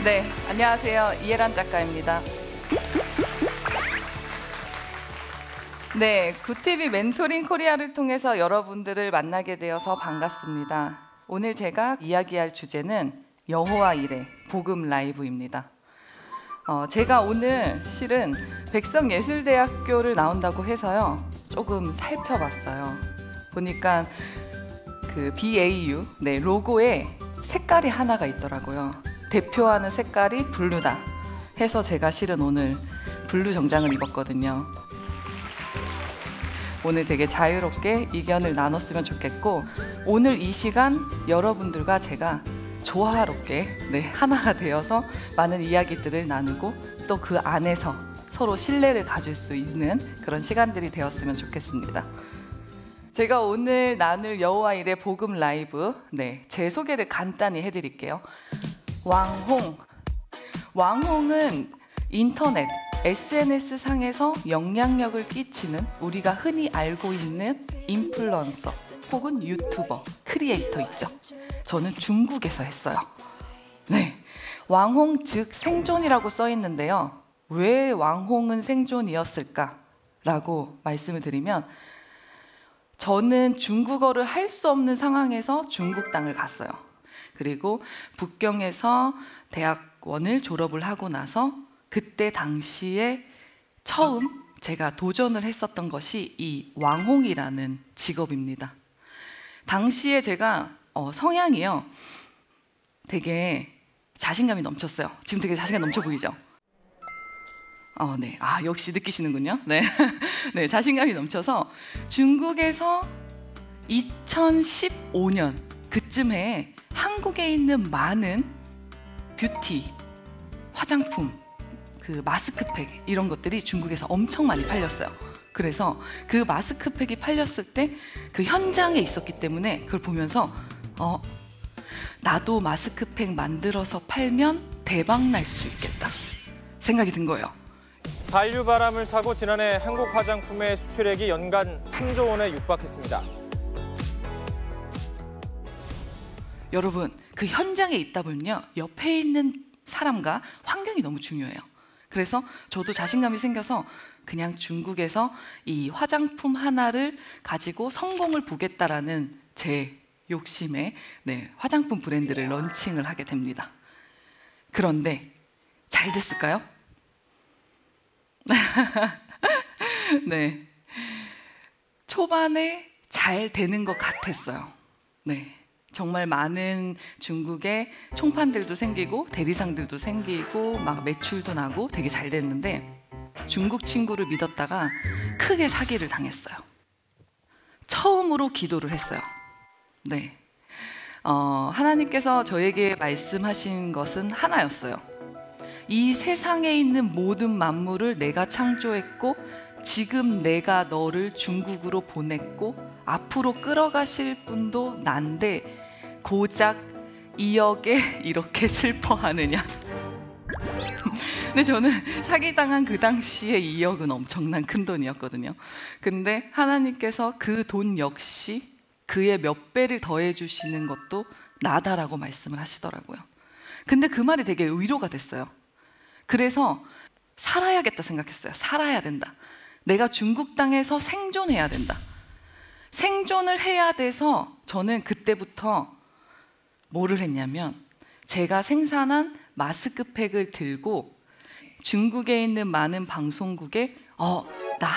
네, 안녕하세요. 이혜란 작가입니다. 네, 굿TV 멘토링 코리아를 통해서 여러분들을 만나게 되어서 반갑습니다. 오늘 제가 이야기할 주제는 여호와 이레 복음 라이브입니다. 제가 오늘 실은 백성예술대학교를 나온다고 해서요, 조금 살펴봤어요. 보니까 그 BAU 로고에 색깔이 하나가 있더라고요. 대표하는 색깔이 블루다 해서 제가 실은 오늘 블루 정장을 입었거든요. 오늘 되게 자유롭게 의견을 나눴으면 좋겠고, 오늘 이 시간 여러분들과 제가 조화롭게 하나가 되어서 많은 이야기들을 나누고 또 그 안에서 서로 신뢰를 가질 수 있는 그런 시간들이 되었으면 좋겠습니다. 제가 오늘 나눌 여호와 이레 복음 라이브, 제 소개를 간단히 해드릴게요. 왕홍은 인터넷, SNS 상에서 영향력을 끼치는 우리가 흔히 알고 있는 인플루언서 혹은 유튜버, 크리에이터 있죠. 저는 중국에서 했어요. 왕홍 즉 생존이라고 써 있는데요. 왜 왕홍은 생존이었을까라고 말씀을 드리면, 저는 중국어를 할 수 없는 상황에서 중국 땅을 갔어요. 그리고 북경에서 대학원을 졸업을 하고 나서 그때 당시에 처음 제가 도전을 했었던 것이 이 왕홍이라는 직업입니다. 당시에 제가 성향이요, 되게 자신감이 넘쳤어요. 지금 되게 자신감 넘쳐 보이죠? 역시 느끼시는군요. 네, 자신감이 넘쳐서 중국에서 2015년 그쯤에 한국에 있는 많은 뷰티, 화장품, 그 마스크팩 이런 것들이 중국에서 엄청 많이 팔렸어요. 그래서 그 마스크팩이 팔렸을 때 그 현장에 있었기 때문에 그걸 보면서 나도 마스크팩 만들어서 팔면 대박 날 수 있겠다 생각이 든 거예요. 한류바람을 타고 지난해 한국 화장품의 수출액이 연간 3조 원에 육박했습니다. 여러분, 그 현장에 있다 보면요, 옆에 있는 사람과 환경이 너무 중요해요. 그래서 저도 자신감이 생겨서 그냥 중국에서 이 화장품 하나를 가지고 성공을 보겠다라는 제 욕심에 화장품 브랜드를 런칭을 하게 됩니다. 그런데 잘 됐을까요? 초반에 잘 되는 것 같았어요. 정말 많은 중국의 총판들도 생기고 대리상들도 생기고 막 매출도 나고 되게 잘 됐는데, 중국 친구를 믿었다가 크게 사기를 당했어요. 처음으로 기도를 했어요. 하나님께서 저에게 말씀하신 것은 하나였어요. 이 세상에 있는 모든 만물을 내가 창조했고, 지금 내가 너를 중국으로 보냈고 앞으로 끌어가실 분도 난데 고작 2억에 이렇게 슬퍼하느냐. 근데 저는 사기당한 그 당시에 2억은 엄청난 큰 돈이었거든요. 근데 하나님께서 그 돈 역시 그의 몇 배를 더해 주시는 것도 나다라고 말씀을 하시더라고요. 근데 그 말이 되게 위로가 됐어요. 그래서 살아야겠다 생각했어요. 살아야 된다. 내가 중국 땅에서 생존해야 된다. 생존을 해야 돼서 저는 그때부터 뭐를 했냐면, 제가 생산한 마스크팩을 들고 중국에 있는 많은 방송국에 나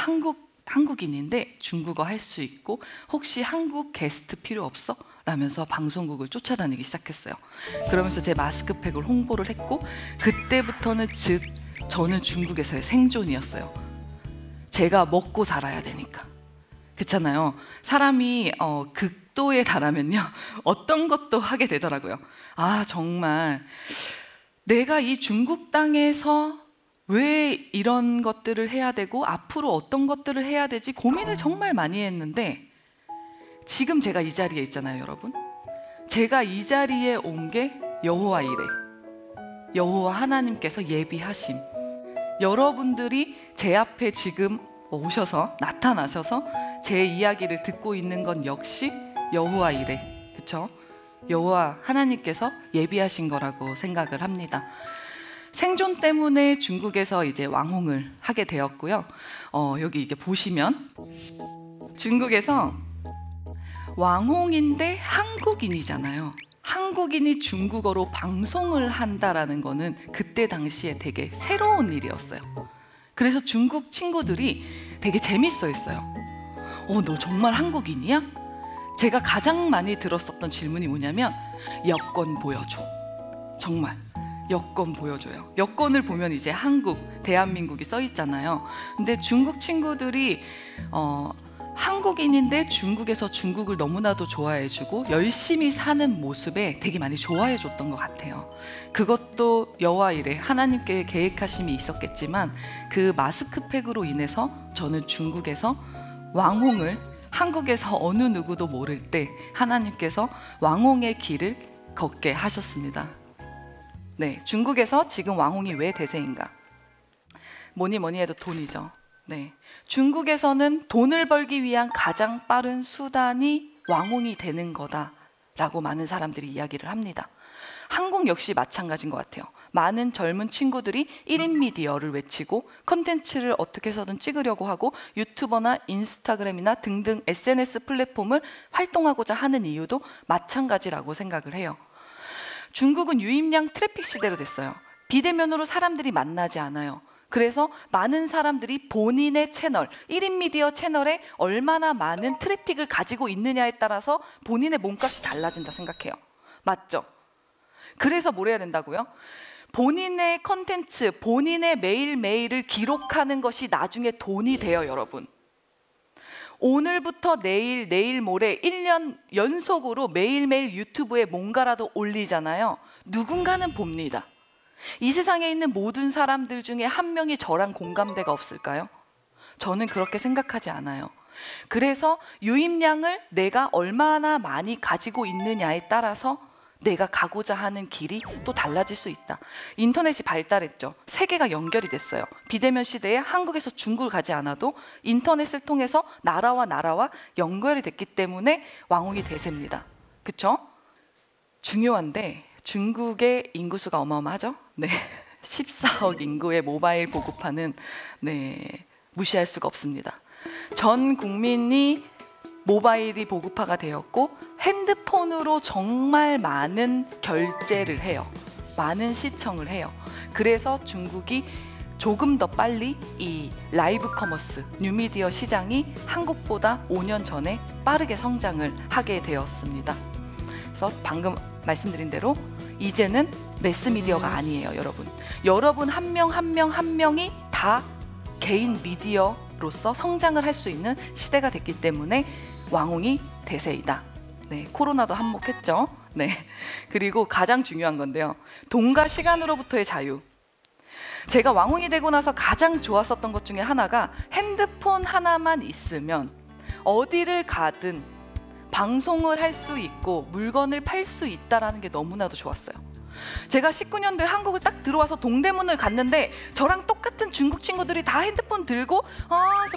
한국인인데 중국어 할 수 있고 혹시 한국 게스트 필요 없어? 라면서 방송국을 쫓아다니기 시작했어요. 그러면서 제 마스크팩을 홍보를 했고, 그때부터는 즉 저는 중국에서의 생존이었어요. 제가 먹고 살아야 되니까. 그렇잖아요. 사람이 극도에 달하면요, 어떤 것도 하게 되더라고요. 정말 내가 이 중국 땅에서 왜 이런 것들을 해야 되고 앞으로 어떤 것들을 해야 되지 고민을 정말 많이 했는데, 지금 제가 이 자리에 있잖아요, 여러분. 제가 이 자리에 온 게 여호와 이레, 여호와 하나님께서 예비하심, 여러분들이 제 앞에 지금 오셔서 나타나셔서 제 이야기를 듣고 있는 건 역시 여호와 이레, 그렇죠? 여호와 하나님께서 예비하신 거라고 생각을 합니다. 생존 때문에 중국에서 이제 왕홍을 하게 되었고요. 여기 이게 보시면 중국에서 왕홍인데 한국인이잖아요. 한국인이 중국어로 방송을 한다라는 거는 그때 당시에 되게 새로운 일이었어요. 그래서 중국 친구들이 되게 재밌어 했어요. 너 정말 한국인이야? 제가 가장 많이 들었었던 질문이 뭐냐면 여권 보여줘. 정말 여권 보여줘요. 여권을 보면 이제 한국, 대한민국이 써 있잖아요. 근데 중국 친구들이 한국인인데 중국에서 중국을 너무나도 좋아해주고 열심히 사는 모습에 되게 많이 좋아해줬던 것 같아요. 그것도 여호와 이레 하나님께 계획하심이 있었겠지만 그 마스크팩으로 인해서 저는 중국에서 왕홍을 한국에서 어느 누구도 모를 때 하나님께서 왕홍의 길을 걷게 하셨습니다. 네, 중국에서 지금 왕홍이 왜 대세인가? 뭐니 해도 돈이죠. 네, 중국에서는 돈을 벌기 위한 가장 빠른 수단이 왕홍이 되는 거다라고 많은 사람들이 이야기를 합니다. 한국 역시 마찬가지인 것 같아요. 많은 젊은 친구들이 1인 미디어를 외치고 컨텐츠를 어떻게 해서든 찍으려고 하고 유튜버나 인스타그램이나 등등 SNS 플랫폼을 활동하고자 하는 이유도 마찬가지라고 생각을 해요. 중국은 유입량 트래픽 시대로 됐어요. 비대면으로 사람들이 만나지 않아요. 그래서 많은 사람들이 본인의 채널, 1인 미디어 채널에 얼마나 많은 트래픽을 가지고 있느냐에 따라서 본인의 몸값이 달라진다 생각해요. 맞죠? 그래서 뭘 해야 된다고요? 본인의 컨텐츠, 본인의 매일매일을 기록하는 것이 나중에 돈이 돼요, 여러분. 오늘부터 내일, 내일 모레 1년 연속으로 매일매일 유튜브에 뭔가라도 올리잖아요. 누군가는 봅니다. 이 세상에 있는 모든 사람들 중에 한 명이 저랑 공감대가 없을까요? 저는 그렇게 생각하지 않아요. 그래서 유입량을 내가 얼마나 많이 가지고 있느냐에 따라서 내가 가고자 하는 길이 또 달라질 수 있다. 인터넷이 발달했죠. 세계가 연결이 됐어요. 비대면 시대에 한국에서 중국을 가지 않아도 인터넷을 통해서 나라와 연결이 됐기 때문에 왕홍이 대세입니다. 그렇죠? 중요한데 중국의 인구수가 어마어마하죠. 네, 14억 인구의 모바일 보급화는 무시할 수가 없습니다. 전 국민이 모바일이 보급화가 되었고 핸드폰으로 정말 많은 결제를 해요. 많은 시청을 해요. 그래서 중국이 조금 더 빨리 이 라이브 커머스, 뉴미디어 시장이 한국보다 5년 전에 빠르게 성장을 하게 되었습니다. 그래서 방금 말씀드린 대로 이제는 매스미디어가 아니에요, 여러분. 여러분 한 명이 다 개인 미디어로서 성장을 할 수 있는 시대가 됐기 때문에 왕홍이 대세이다. 네, 코로나도 한몫했죠. 네, 그리고 가장 중요한 건데요. 돈과 시간으로부터의 자유. 제가 왕홍이 되고 나서 가장 좋았었던 것 중에 하나가 핸드폰 하나만 있으면 어디를 가든 방송을 할 수 있고 물건을 팔 수 있다는 게 너무나도 좋았어요. 제가 19년도에 한국을 딱 들어와서 동대문을 갔는데 저랑 똑같은 중국 친구들이 다 핸드폰 들고 막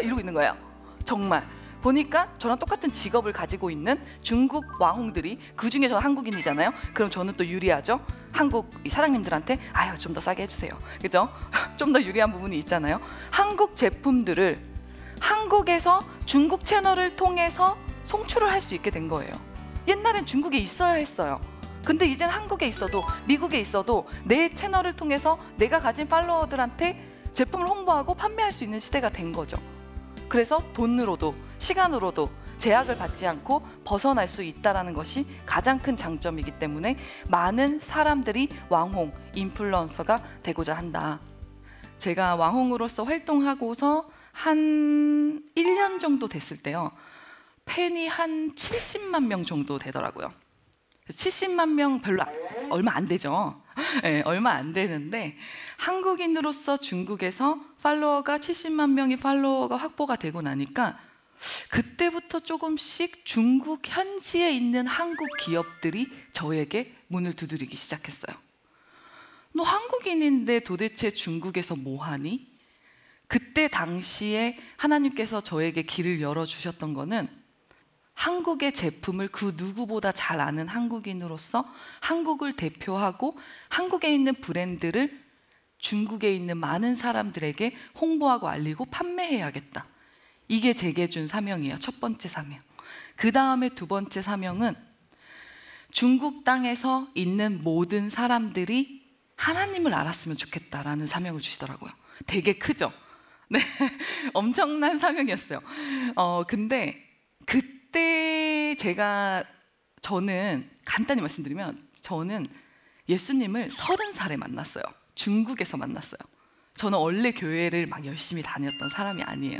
이러고 있는 거예요. 정말 보니까 저랑 똑같은 직업을 가지고 있는 중국 왕홍들이, 그중에 저는 한국인이잖아요. 그럼 저는 또 유리하죠. 한국 사장님들한테 좀 더 싸게 해주세요. 그죠? 좀 더 유리한 부분이 있잖아요. 한국 제품들을 한국에서 중국 채널을 통해서 송출을 할 수 있게 된 거예요. 옛날엔 중국에 있어야 했어요. 근데 이젠 한국에 있어도 미국에 있어도 내 채널을 통해서 내가 가진 팔로워들한테 제품을 홍보하고 판매할 수 있는 시대가 된 거죠. 그래서 돈으로도 시간으로도 제약을 받지 않고 벗어날 수 있다는 것이 가장 큰 장점이기 때문에 많은 사람들이 왕홍, 인플루언서가 되고자 한다. 제가 왕홍으로서 활동하고서 한 1년 정도 됐을 때요, 팬이 한 70만 명 정도 되더라고요. 70만 명 별로 얼마 안 되죠. 네, 얼마 안 되는데 한국인으로서 중국에서 팔로워가 70만 명이 팔로워가 확보가 되고 나니까 그때부터 조금씩 중국 현지에 있는 한국 기업들이 저에게 문을 두드리기 시작했어요. 너 한국인인데 도대체 중국에서 뭐 하니? 그때 당시에 하나님께서 저에게 길을 열어주셨던 거는 한국의 제품을 그 누구보다 잘 아는 한국인으로서 한국을 대표하고 한국에 있는 브랜드를 중국에 있는 많은 사람들에게 홍보하고 알리고 판매해야겠다. 이게 제게 준 사명이에요. 첫 번째 사명. 그 다음에 두 번째 사명은 중국 땅에서 있는 모든 사람들이 하나님을 알았으면 좋겠다라는 사명을 주시더라고요. 되게 크죠? 네, 엄청난 사명이었어요. 근데 그때 저는 간단히 말씀드리면 저는 예수님을 30살에 만났어요. 중국에서 만났어요. 저는 원래 교회를 막 열심히 다녔던 사람이 아니에요.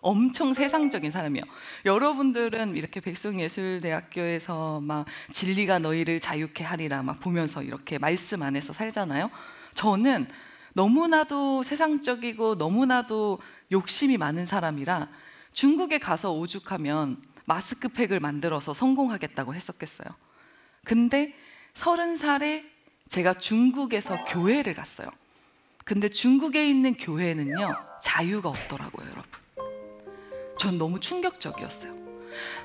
엄청 세상적인 사람이에요. 여러분들은 이렇게 백송예술대학교에서 막 진리가 너희를 자유케 하리라 막 보면서 이렇게 말씀 안에서 살잖아요. 저는 너무나도 세상적이고 너무나도 욕심이 많은 사람이라 중국에 가서 오죽하면 마스크팩을 만들어서 성공하겠다고 했었겠어요. 근데 30살에 제가 중국에서 교회를 갔어요. 근데 중국에 있는 교회는요, 자유가 없더라고요, 여러분. 전 너무 충격적이었어요.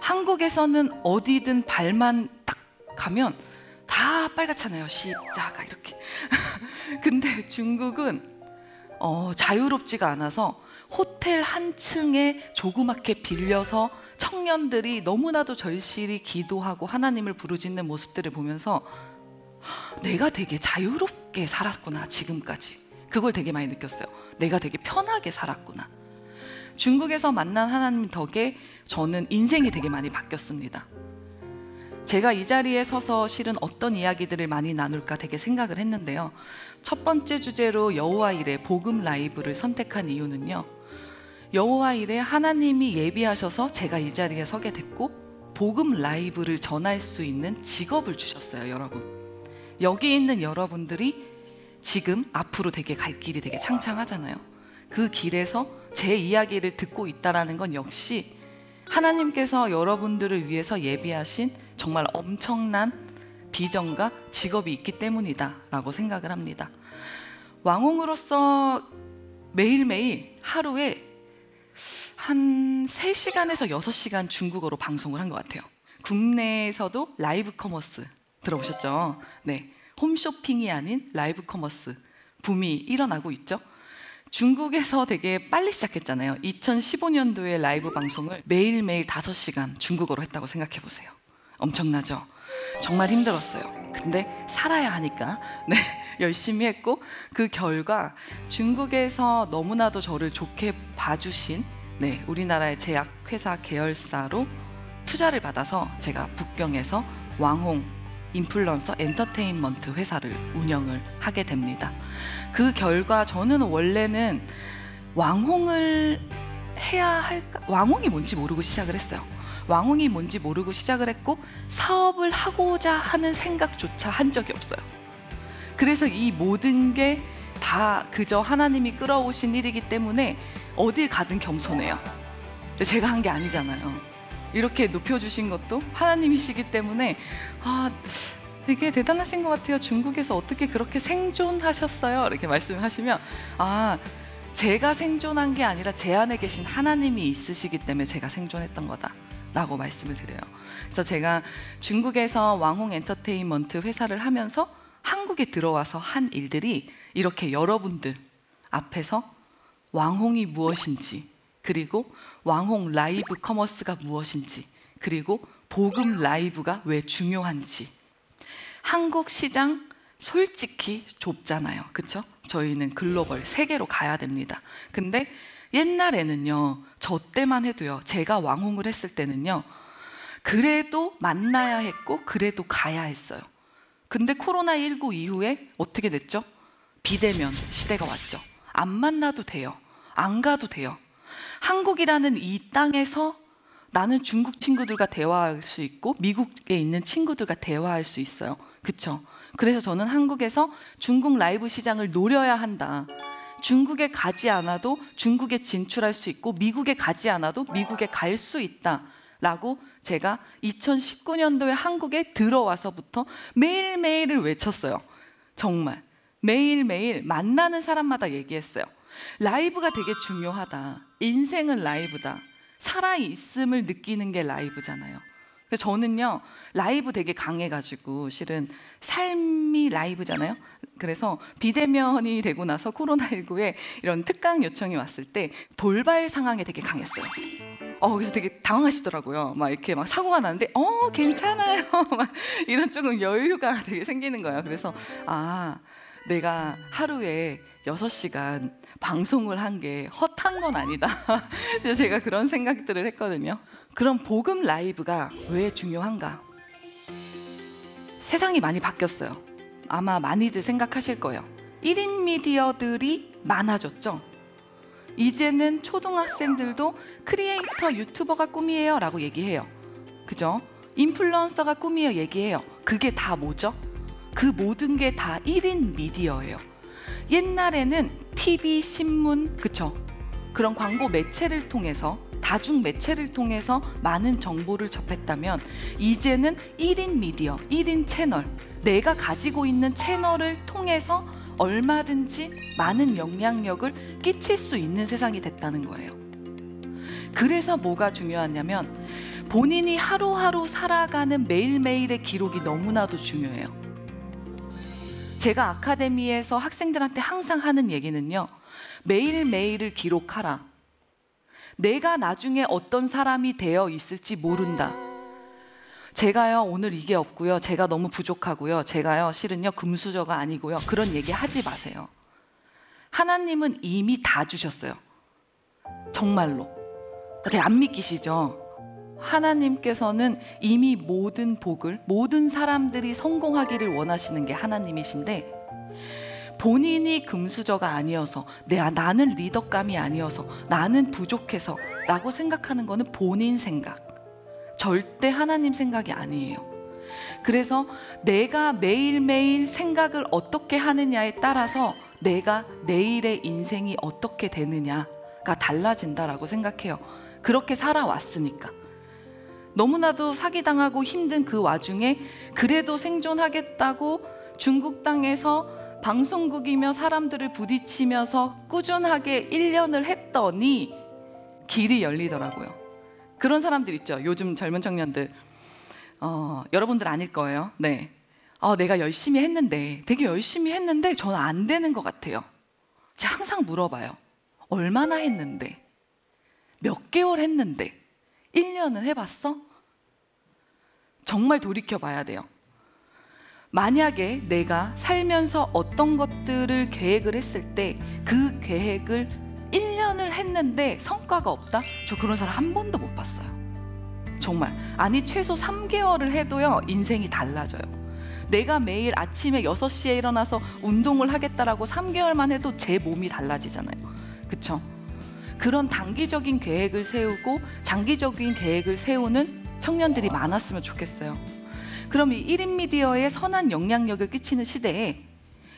한국에서는 어디든 발만 딱 가면 다 빨갛잖아요. 십자가 이렇게. 근데 중국은 자유롭지가 않아서 호텔 한 층에 조그맣게 빌려서 청년들이 너무나도 절실히 기도하고 하나님을 부르짖는 모습들을 보면서 내가 되게 자유롭게 살았구나, 지금까지. 그걸 되게 많이 느꼈어요. 내가 되게 편하게 살았구나. 중국에서 만난 하나님 덕에 저는 인생이 되게 많이 바뀌었습니다. 제가 이 자리에 서서 실은 어떤 이야기들을 많이 나눌까 되게 생각을 했는데요. 첫 번째 주제로 여호와 일의 복음 라이브를 선택한 이유는요, 여호와 일에 하나님이 예비하셔서 제가 이 자리에 서게 됐고 복음 라이브를 전할 수 있는 직업을 주셨어요. 여러분, 여기 있는 여러분들이 지금 앞으로 되게 갈 길이 되게 창창하잖아요. 그 길에서 제 이야기를 듣고 있다는 건 역시 하나님께서 여러분들을 위해서 예비하신 정말 엄청난 비전과 직업이 있기 때문이다 라고 생각을 합니다. 왕홍으로서 매일매일 하루에 한 3시간에서 6시간 중국어로 방송을 한 것 같아요. 국내에서도 라이브 커머스 들어보셨죠? 네, 홈쇼핑이 아닌 라이브 커머스 붐이 일어나고 있죠. 중국에서 되게 빨리 시작했잖아요. 2015년도에 라이브 방송을 매일매일 5시간 중국어로 했다고 생각해 보세요. 엄청나죠? 정말 힘들었어요. 근데 살아야 하니까 네, 열심히 했고, 그 결과 중국에서 너무나도 저를 좋게 봐주신 우리나라의 제약회사 계열사로 투자를 받아서 제가 북경에서 왕홍 인플루언서 엔터테인먼트 회사를 운영을 하게 됩니다. 그 결과 저는 원래는 왕홍을 해야 할까? 왕홍이 뭔지 모르고 시작을 했어요. 왕홍이 뭔지 모르고 시작을 했고 사업을 하고자 하는 생각조차 한 적이 없어요. 그래서 이 모든 게 다 그저 하나님이 끌어오신 일이기 때문에 어딜 가든 겸손해요. 근데 제가 한 게 아니잖아요. 이렇게 높여주신 것도 하나님이시기 때문에 되게 대단하신 것 같아요. 중국에서 어떻게 그렇게 생존하셨어요? 이렇게 말씀하시면 제가 생존한 게 아니라 제 안에 계신 하나님이 있으시기 때문에 제가 생존했던 거다 라고 말씀을 드려요. 그래서 제가 중국에서 왕홍 엔터테인먼트 회사를 하면서 한국에 들어와서 한 일들이 이렇게 여러분들 앞에서 왕홍이 무엇인지, 그리고 왕홍 라이브 커머스가 무엇인지, 그리고 복음 라이브가 왜 중요한지. 한국 시장 솔직히 좁잖아요. 그렇죠? 저희는 글로벌 세계로 가야 됩니다. 근데 옛날에는요, 저 때만 해도요, 제가 왕홍을 했을 때는요, 그래도 만나야 했고 그래도 가야 했어요. 근데 코로나19 이후에 어떻게 됐죠? 비대면 시대가 왔죠. 안 만나도 돼요. 안 가도 돼요. 한국이라는 이 땅에서 나는 중국 친구들과 대화할 수 있고 미국에 있는 친구들과 대화할 수 있어요. 그렇죠? 그래서 저는 한국에서 중국 라이브 시장을 노려야 한다. 중국에 가지 않아도 중국에 진출할 수 있고 미국에 가지 않아도 미국에 갈 수 있다 라고 제가 2019년도에 한국에 들어와서부터 매일매일을 외쳤어요. 정말 매일매일 만나는 사람마다 얘기했어요. 라이브가 되게 중요하다. 인생은 라이브다. 살아있음을 느끼는 게 라이브잖아요. 그래서 저는요, 라이브 되게 강해가지고 실은 삶이 라이브잖아요. 그래서 비대면이 되고 나서 코로나19에 이런 특강 요청이 왔을 때 돌발 상황에 되게 강했어요. 그래서 되게 당황하시더라고요. 막 이렇게 막 사고가 나는데 괜찮아요. 막 이런 조금 여유가 되게 생기는 거예요. 그래서 내가 하루에 6시간 방송을 한 게 헛한 건 아니다. 그래서 제가 그런 생각들을 했거든요. 그럼 복음 라이브가 왜 중요한가? 세상이 많이 바뀌었어요. 아마 많이들 생각하실 거예요. 1인 미디어들이 많아졌죠. 이제는 초등학생들도 크리에이터 유튜버가 꿈이에요 라고 얘기해요. 그죠? 인플루언서가 꿈이에요 얘기해요. 그게 다 뭐죠? 그 모든 게 다 1인 미디어예요. 옛날에는 TV, 신문, 그쵸? 그런 광고 매체를 통해서, 다중 매체를 통해서 많은 정보를 접했다면 이제는 1인 미디어, 1인 채널, 내가 가지고 있는 채널을 통해서 얼마든지 많은 영향력을 끼칠 수 있는 세상이 됐다는 거예요. 그래서 뭐가 중요하냐면 본인이 하루하루 살아가는 매일매일의 기록이 너무나도 중요해요. 제가 아카데미에서 학생들한테 항상 하는 얘기는요, 매일매일을 기록하라. 내가 나중에 어떤 사람이 되어 있을지 모른다. 제가요 오늘 이게 없고요, 제가 너무 부족하고요, 제가요 실은요 금수저가 아니고요, 그런 얘기 하지 마세요. 하나님은 이미 다 주셨어요. 정말로. 되게 안 믿기시죠? 하나님께서는 이미 모든 복을, 모든 사람들이 성공하기를 원하시는 게 하나님이신데, 본인이 금수저가 아니어서, 나는 리더감이 아니어서, 나는 부족해서 라고 생각하는 거는 본인 생각, 절대 하나님 생각이 아니에요. 그래서 내가 매일매일 생각을 어떻게 하느냐에 따라서 내가 내일의 인생이 어떻게 되느냐가 달라진다라고 생각해요. 그렇게 살아왔으니까. 너무나도 사기당하고 힘든 그 와중에 그래도 생존하겠다고 중국 땅에서 방송국이며 사람들을 부딪히면서 꾸준하게 1년을 했더니 길이 열리더라고요. 그런 사람들 있죠. 요즘 젊은 청년들, 여러분들 아닐 거예요. 네, 내가 열심히 했는데, 되게 열심히 했는데 저는 안 되는 것 같아요. 제가 항상 물어봐요. 얼마나 했는데? 몇 개월 했는데? 1년은 해봤어? 정말 돌이켜봐야 돼요. 만약에 내가 살면서 어떤 것들을 계획을 했을 때 그 계획을 1년을 했는데 성과가 없다? 저 그런 사람 한 번도 못 봤어요. 정말. 아니 최소 3개월을 해도요 인생이 달라져요. 내가 매일 아침에 6시에 일어나서 운동을 하겠다라고 3개월만 해도 제 몸이 달라지잖아요. 그쵸? 그런 단기적인 계획을 세우고 장기적인 계획을 세우는 청년들이 많았으면 좋겠어요. 그럼 이 1인 미디어에 선한 영향력을 끼치는 시대에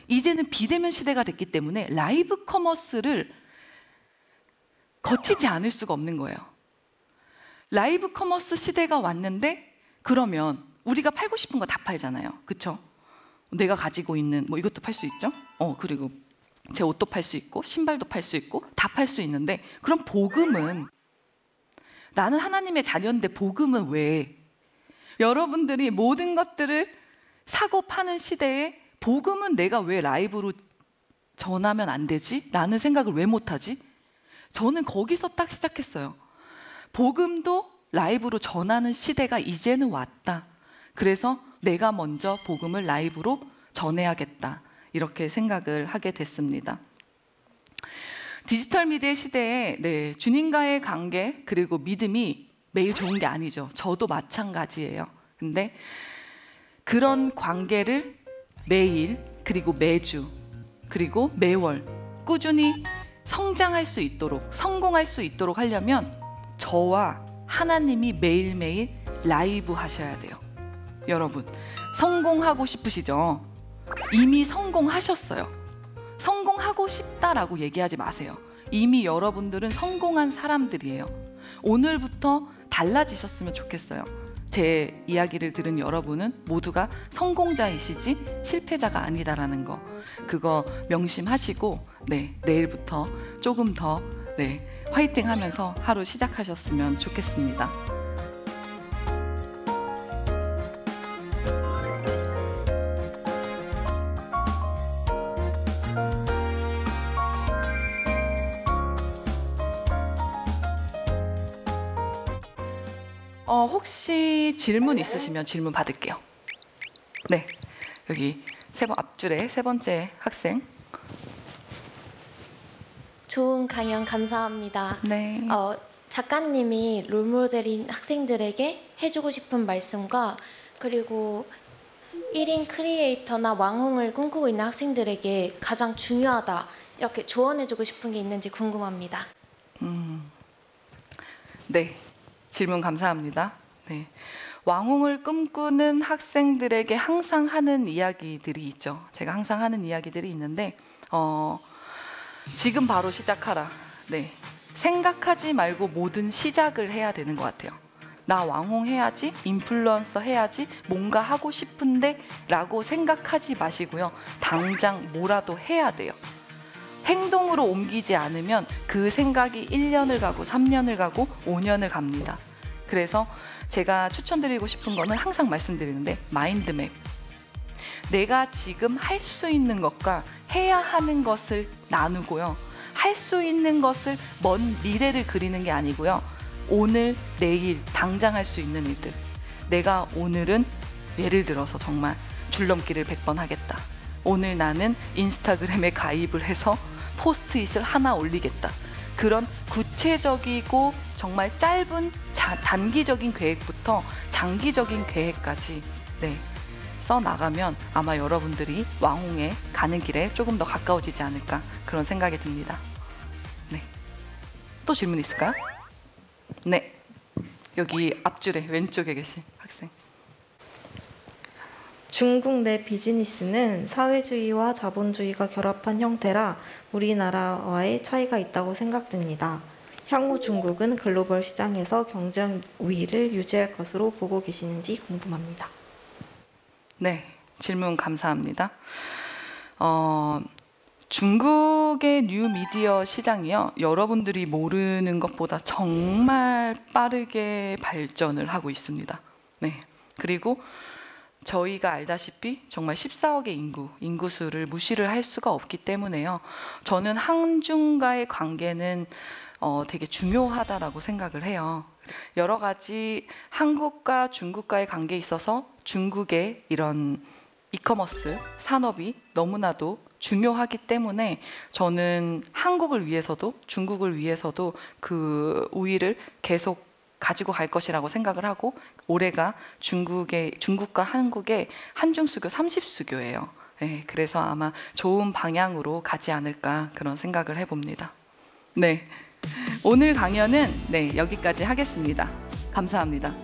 이제는 비대면 시대가 됐기 때문에 라이브 커머스를 거치지 않을 수가 없는 거예요. 라이브 커머스 시대가 왔는데 그러면 우리가 팔고 싶은 거 다 팔잖아요. 그쵸? 내가 가지고 있는 뭐 이것도 팔 수 있죠? 그리고 제 옷도 팔 수 있고 신발도 팔 수 있고 다 팔 수 있는데, 그럼 복음은, 나는 하나님의 자녀인데 복음은 왜? 여러분들이 모든 것들을 사고 파는 시대에 복음은 내가 왜 라이브로 전하면 안 되지? 라는 생각을 왜 못하지? 저는 거기서 딱 시작했어요. 복음도 라이브로 전하는 시대가 이제는 왔다. 그래서 내가 먼저 복음을 라이브로 전해야겠다. 이렇게 생각을 하게 됐습니다. 디지털 미디어 시대에 주님과의 관계 그리고 믿음이 매일 좋은 게 아니죠. 저도 마찬가지예요. 근데 그런 관계를 매일 그리고 매주 그리고 매월 꾸준히 성장할 수 있도록, 성공할 수 있도록 하려면 저와 하나님이 매일매일 라이브 하셔야 돼요. 여러분, 성공하고 싶으시죠? 이미 성공하셨어요. 성공하고 싶다라고 얘기하지 마세요. 이미 여러분들은 성공한 사람들이에요. 오늘부터 달라지셨으면 좋겠어요. 제 이야기를 들은 여러분은 모두가 성공자이시지 실패자가 아니다라는 거, 그거 명심하시고 내일부터 조금 더 화이팅 하면서 하루 시작하셨으면 좋겠습니다. 혹시 질문 있으시면 질문 받을게요. 네, 여기 앞줄에 세 번째 학생. 좋은 강연 감사합니다. 네. 작가님이 롤모델인 학생들에게 해주고 싶은 말씀과 그리고 1인 크리에이터나 왕홍을 꿈꾸고 있는 학생들에게 가장 중요하다 이렇게 조언해주고 싶은 게 있는지 궁금합니다. 네, 질문 감사합니다. 네, 왕홍을 꿈꾸는 학생들에게 항상 하는 이야기들이 있죠. 제가 항상 하는 이야기들이 있는데 지금 바로 시작하라. 네, 생각하지 말고 모든 시작을 해야 되는 것 같아요. 나 왕홍 해야지, 인플루언서 해야지, 뭔가 하고 싶은데 라고 생각하지 마시고요. 당장 뭐라도 해야 돼요. 행동으로 옮기지 않으면 그 생각이 1년을 가고 3년을 가고 5년을 갑니다. 그래서 제가 추천드리고 싶은 거는 항상 말씀드리는데 마인드맵. 내가 지금 할 수 있는 것과 해야 하는 것을 나누고요. 할 수 있는 것을 먼 미래를 그리는 게 아니고요. 오늘, 내일, 당장 할 수 있는 일들. 내가 오늘은 예를 들어서 정말 줄넘기를 100번 하겠다. 오늘 나는 인스타그램에 가입을 해서 포스트잇을 하나 올리겠다. 그런 구체적이고 정말 짧은 단기적인 계획부터 장기적인 계획까지 써나가면 아마 여러분들이 왕홍에 가는 길에 조금 더 가까워지지 않을까 그런 생각이 듭니다. 네. 또 질문 있을까요? 네. 여기 앞줄에 왼쪽에 계신 학생. 중국 내 비즈니스는 사회주의와 자본주의가 결합한 형태라 우리나라와의 차이가 있다고 생각됩니다. 향후 중국은 글로벌 시장에서 경쟁 우위를 유지할 것으로 보고 계시는지 궁금합니다. 네, 질문 감사합니다. 중국의 뉴미디어 시장이요, 여러분들이 모르는 것보다 정말 빠르게 발전을 하고 있습니다. 네, 그리고 저희가 알다시피 정말 14억의 인구수를 무시를 할 수가 없기 때문에요. 저는 한중과의 관계는 되게 중요하다라고 생각을 해요. 여러 가지 한국과 중국과의 관계에 있어서 중국의 이런 이커머스 산업이 너무나도 중요하기 때문에 저는 한국을 위해서도 중국을 위해서도 그 우위를 계속 가지고 갈 것이라고 생각을 하고, 올해가 중국과 한국의 한중수교 30수교예요. 네, 그래서 아마 좋은 방향으로 가지 않을까 그런 생각을 해봅니다. 네, 오늘 강연은 여기까지 하겠습니다. 감사합니다.